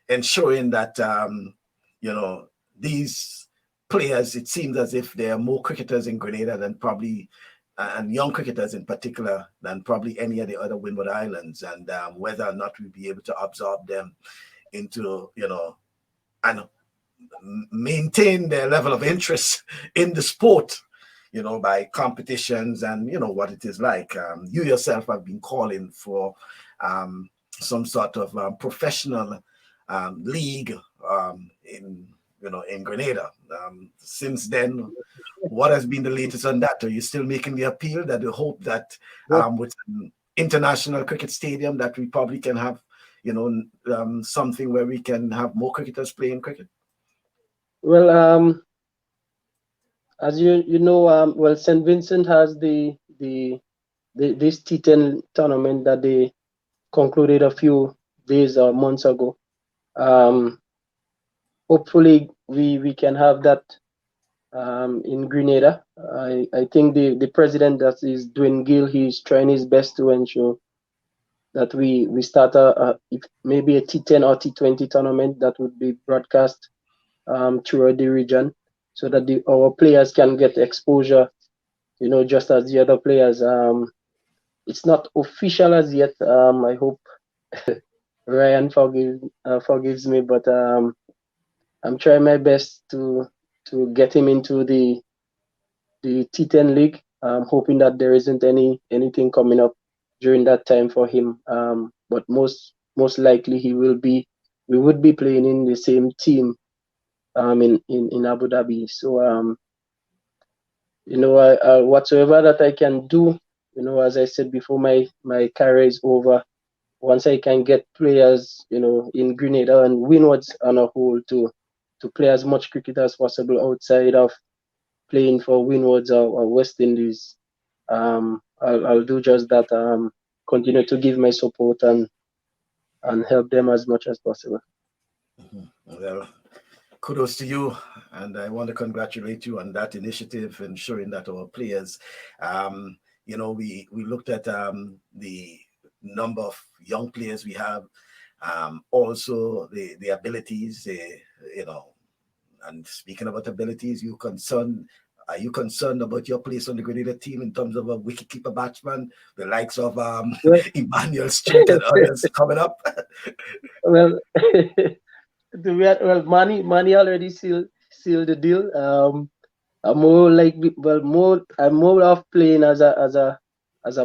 ensuring that these players, it seems as if there are more cricketers in Grenada than probably and young cricketers in particular than probably any of the other Windward Islands, and whether or not we'll be able to absorb them into, and maintain their level of interest in the sport, by competitions and what it is like. You yourself have been calling for some sort of professional league in Grenada. Since then, what has been the latest on that? Are you still making the appeal that you hope that with an international cricket stadium that we probably can have, something where we can have more cricketers playing cricket? Well, as you know, well, St. Vincent has this T10 tournament that they concluded a few days or months ago. Hopefully, we can have that in Grenada. I think the president that is doing Gill, he's trying his best to ensure that we start maybe a T10 or T20 tournament that would be broadcast throughout the region, so that our players can get exposure, just as the other players. It's not official as yet. I hope Ryan forgives me, but I'm trying my best to get him into the T10 league. I'm hoping that there isn't anything coming up during that time for him. But most likely we would be playing in the same team in Abu Dhabi. So whatsoever that I can do, as I said before, my career is over. Once I can get players, in Grenada and Windwards on a whole to play as much cricket as possible outside of playing for Windwards or West Indies, I'll do just that. Continue to give my support and help them as much as possible. Well, kudos to you, and I want to congratulate you on that initiative, ensuring that our players, we looked at the number of young players we have, also the abilities, and speaking about abilities, are you concerned about your place on the Grenada team in terms of a wicketkeeper-batsman, the likes of Emmanuel Street and others coming up? Well, Manny already sealed the deal. I'm more of playing as a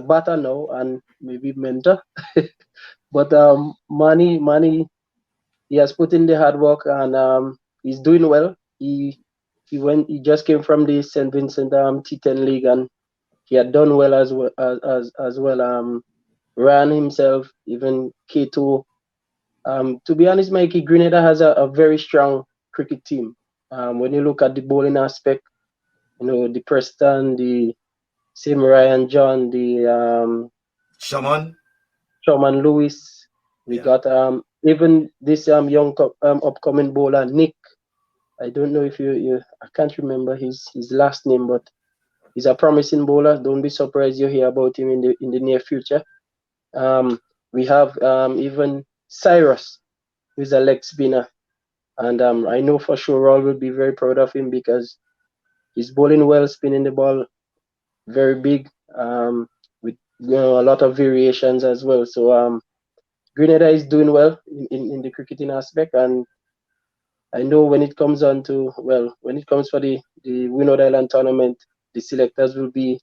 batter now and maybe mentor. But Manny, he has put in the hard work and he's doing well. He just came from the St. Vincent T10 league and he had done well as well. Ran himself, even K2. To be honest, Mikey, Grenada has a very strong cricket team. When you look at the bowling aspect, the Preston, the same Ryan John, the Shaman Lewis. We got even this young upcoming bowler Nick. I don't know if I can't remember his last name, but he's a promising bowler. Don't be surprised you hear about him in the near future. We have even Cyrus, who's a leg spinner, and I know for sure Raul will be very proud of him because he's bowling well, spinning the ball very big, with a lot of variations as well. So Grenada is doing well in the cricketing aspect, and I know when it comes for the Windward Island tournament, the selectors will be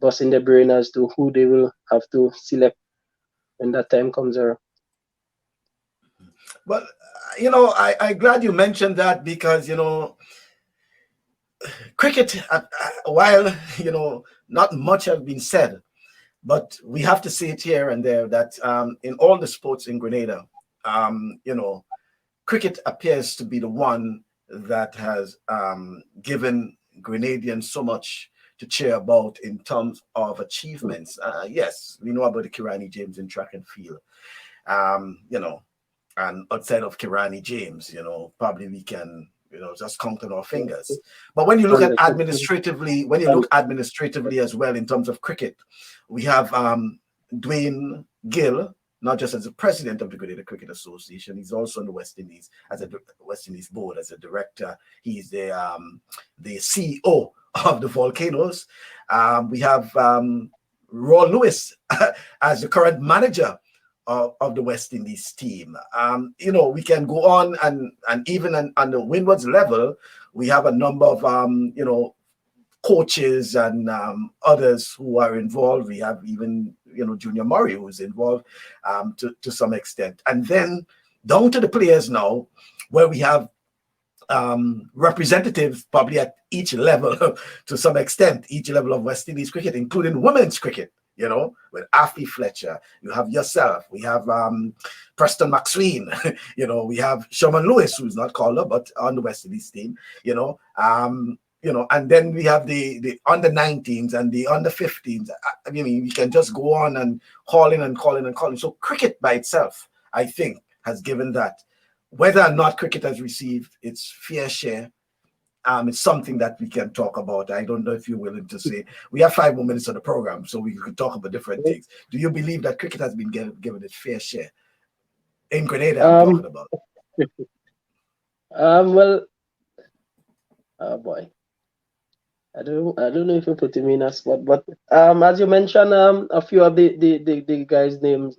busting their brain as to who they will have to select when that time comes around. Well, I'm glad you mentioned that because, cricket, while, not much has been said, but we have to say it here and there that in all the sports in Grenada, cricket appears to be the one that has given Grenadians so much to cheer about in terms of achievements. Yes, we know about the Kirani James in track and field, and outside of Kirani James, probably we can, just count on our fingers. But when you look at administratively, as well in terms of cricket, we have Dwayne Gill, not just as the president of the Grenada Cricket Association. He's also on the West Indies as a West Indies board as a director. He's the CEO of the Volcanoes. We have Roy Lewis as the current manager of the West Indies team. We can go on and even on the Windward's level, we have a number of coaches and others who are involved. We have even Junior Murray who's involved to some extent, and then down to the players now, where we have representatives probably at each level to some extent, each level of West Indies cricket, including women's cricket. With Andre Fletcher, you have yourself, we have Preston McSween, we have Sherman Lewis, who's not called up, but on the West Indies team, and then we have the under 19s and the under 15s. I mean, we can just go on and call in and call in and call in. So cricket by itself, I think, has given that. Whether or not cricket has received its fair share, it's something that we can talk about. I don't know if you're willing to say. We have 5 more minutes of the program, so we could talk about different things. Do you believe that cricket has been given its fair share in Grenada? I'm talking about. Well, oh boy, I don't know if you put him in a spot, but as you mentioned, a few of the guys' names.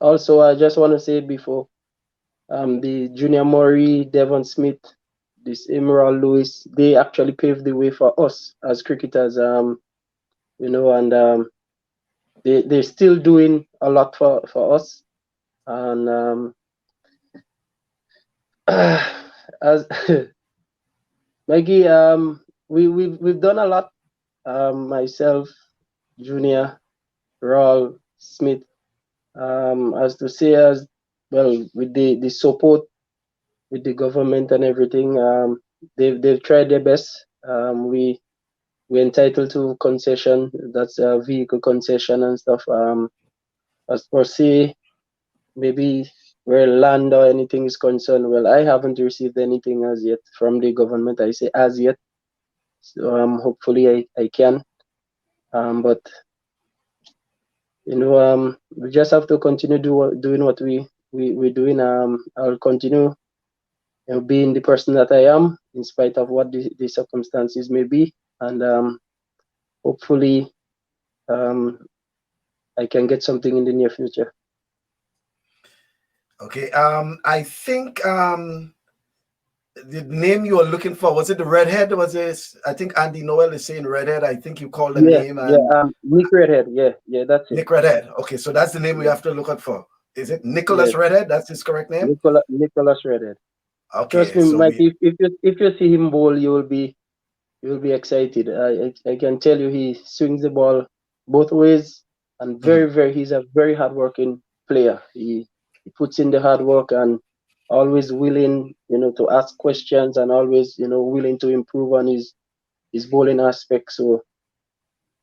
Also, I just want to say before, the Junior Murray, Devon Smith, this Emerald Lewis, they actually paved the way for us as cricketers, and they're still doing a lot for us. And as Maggie, we've done a lot. Myself, Junior, Raul, Smith, as to say as well, with the support with the government and everything, they've tried their best. We're entitled to concession, that's a vehicle concession and stuff. As per se, maybe where land or anything is concerned, well, I haven't received anything as yet from the government. I say as yet, so hopefully I can. But we just have to continue doing what we're doing. I'll continue being the person that I am, in spite of what the circumstances may be, and hopefully I can get something in the near future. Okay, I think the name you were looking for, was it the redhead? Was it? I think Andy Noel is saying redhead. I think you called the name. And Nick Redhead. Yeah, that's it. Nick Redhead. Okay, so that's the name we have to look out for. Is it Nicholas Redhead? That's his correct name. Nicholas Redhead. Okay, trust me, so Mike. If you see him bowl, you will be excited. I can tell you, he swings the ball both ways, and he's a very hardworking player. He puts in the hard work and always willing, to ask questions, and always, willing to improve on his bowling aspect. So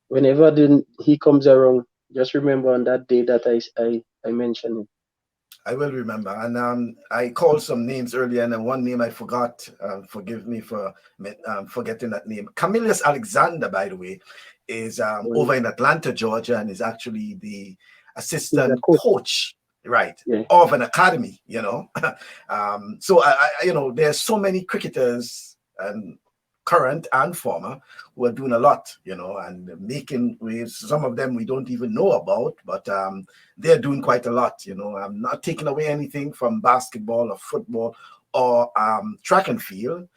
whenever he comes around, just remember on that day that I mentioned him. I will remember. And I called some names earlier, and then one name I forgot. Forgive me for forgetting that name. Camillus Alexander, by the way, is over in Atlanta, Georgia, and is actually the assistant coach, right, of an academy, So, there's so many cricketers, current and former, who are doing a lot, and making waves. Some of them we don't even know about, but they're doing quite a lot, I'm not taking away anything from basketball or football or track and field,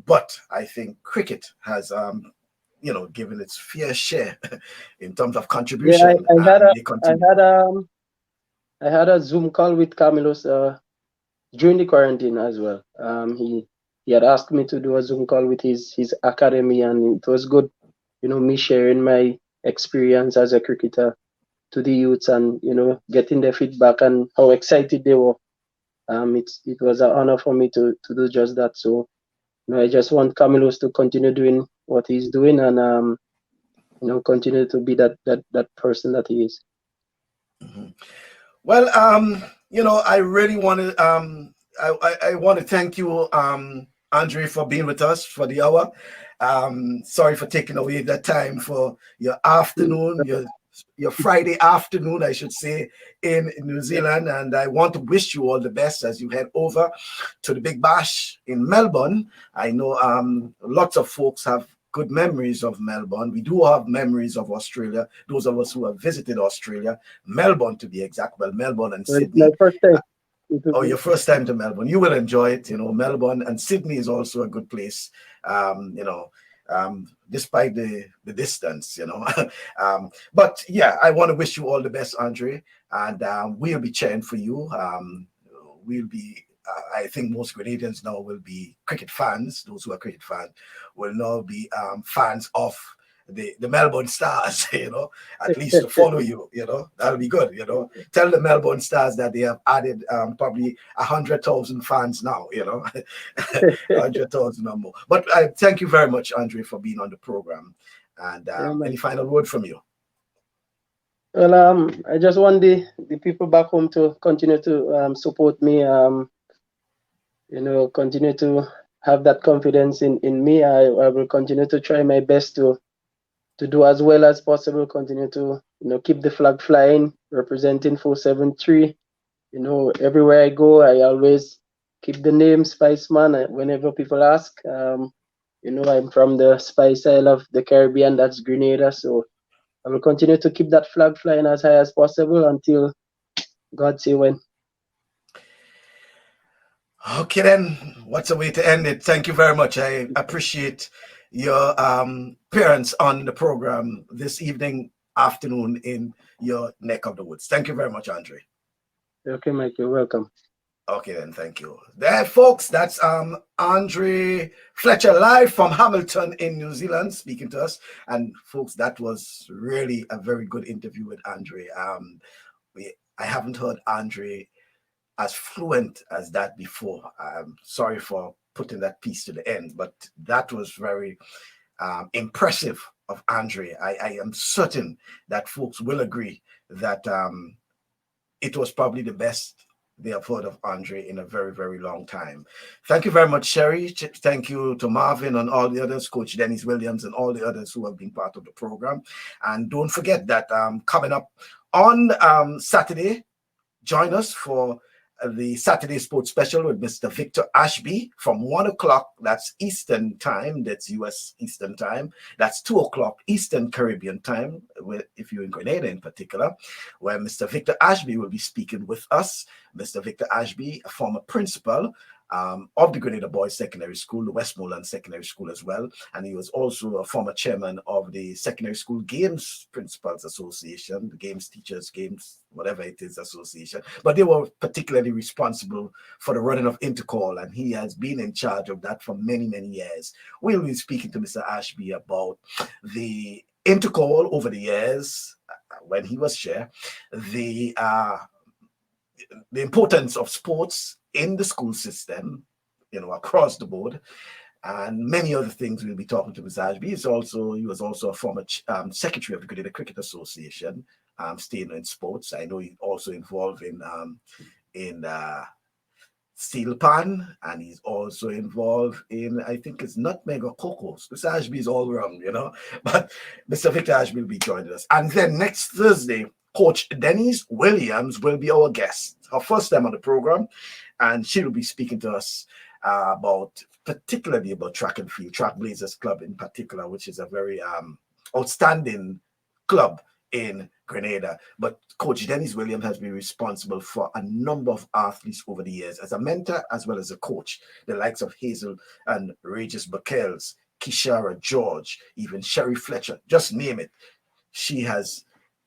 but I think cricket has, given its fair share in terms of contribution. I had a Zoom call with Camillus during the quarantine as well. He had asked me to do a Zoom call with his academy, and it was good, me sharing my experience as a cricketer to the youths, and getting their feedback and how excited they were. It was an honor for me to do just that. So I just want Camillus to continue doing what he's doing, and continue to be that person that he is. Well, I really want to I want to thank you, Andre, for being with us for the hour. Sorry for taking away that time for your afternoon, your your Friday afternoon, I should say, in New Zealand. And I want to wish you all the best as you head over to the Big Bash in Melbourne. I know lots of folks have good memories of Melbourne. We do have memories of Australia. Those of us who have visited Australia, Melbourne to be exact, well, Melbourne and Sydney. My first time. Oh, your first time to Melbourne. You will enjoy it. Melbourne and Sydney is also a good place. Despite the distance, but yeah, I want to wish you all the best, Andre, and we'll be cheering for you. We'll be, I think most Grenadians now will be cricket fans. Those who are cricket fans will now be fans of the Melbourne Stars, at least to follow you, that'll be good, Tell the Melbourne Stars that they have added probably 100,000 fans now, 100,000 or more. But I thank you very much, Andre, for being on the program. And any final word from you? Well, I just want the people back home to continue to support me, continue to have that confidence in me. I will continue to try my best to do as well as possible, continue to keep the flag flying, representing 473. Everywhere I go, I always keep the name Spiceman. Whenever people ask, I'm from the Spice Isle of the Caribbean, that's Grenada. So I will continue to keep that flag flying as high as possible until God say when. Okay, then, what's a way to end it? Thank you very much. I appreciate your appearance on the program this afternoon in your neck of the woods. Thank you very much, Andre. Okay, Mike, you're welcome. Okay, then, thank you. There, folks, that's Andre Fletcher live from Hamilton in New Zealand speaking to us. And folks, that was really a very good interview with Andre. I haven't heard Andre as fluent as that before. I'm sorry for putting that piece to the end, but that was very impressive of Andre. I am certain that folks will agree that it was probably the best they have heard of Andre in a very, very long time. Thank you very much, Sherry. Thank you to Marvin and all the others, Coach Dennis Williams and all the others who have been part of the program. And don't forget that coming up on Saturday, join us for the Saturday Sports Special with Mr. Victor Ashby from 1 o'clock. That's Eastern Time. That's U.S. Eastern Time. That's 2 o'clock Eastern Caribbean Time, if you're in Grenada in particular, where Mr. Victor Ashby will be speaking with us. Mr. Victor Ashby, a former principal of the Grenada Boys Secondary School, the Westmoreland Secondary School as well. And he was also a former chairman of the Secondary School Games Principals Association, the Games Teachers, Games, whatever it is, Association. But they were particularly responsible for the running of Intercall, and he has been in charge of that for many, many years. We'll be speaking to Mr. Ashby about the Intercall over the years, when he was chair, the importance of sports in the school system, across the board, and many other things. We'll be talking to Mr. Ashby. He was also a former secretary of the Grenada Cricket Association, staying in sports. I know he's also involved in steel pan, and he's also involved in, I think it's nutmeg or cocoa. Mr. Ashby is all around, but Mr. Victor Ashby will be joining us. And then next Thursday, Coach Denise Williams will be our guest, her first time on the program, and she will be speaking to us particularly about track and field, Track Blazers Club in particular, which is a very outstanding club in Grenada. But Coach Dennis Williams has been responsible for a number of athletes over the years as a mentor as well as a coach, the likes of Hazel and Regis Buckels, Kishara George, even Sherry Fletcher, just name it. She has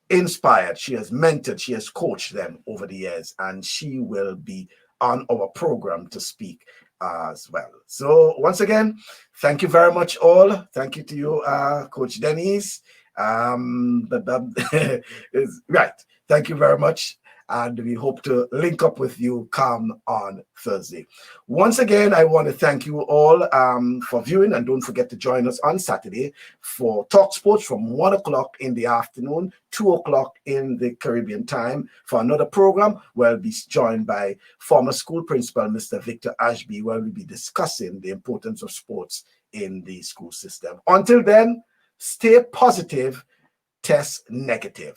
inspired, she has mentored, she has coached them over the years, and she will be on our program to speak as well. So once again, thank you very much all. Thank you to you, Coach Dennis. Right. Thank you very much. And we hope to link up with you come on Thursday. Once again, I want to thank you all for viewing, and don't forget to join us on Saturday for TalkSports from 1 o'clock in the afternoon, 2 o'clock in the Caribbean time for another program where I'll be joined by former school principal, Mr. Victor Ashby, where we'll be discussing the importance of sports in the school system. Until then, stay positive, test negative.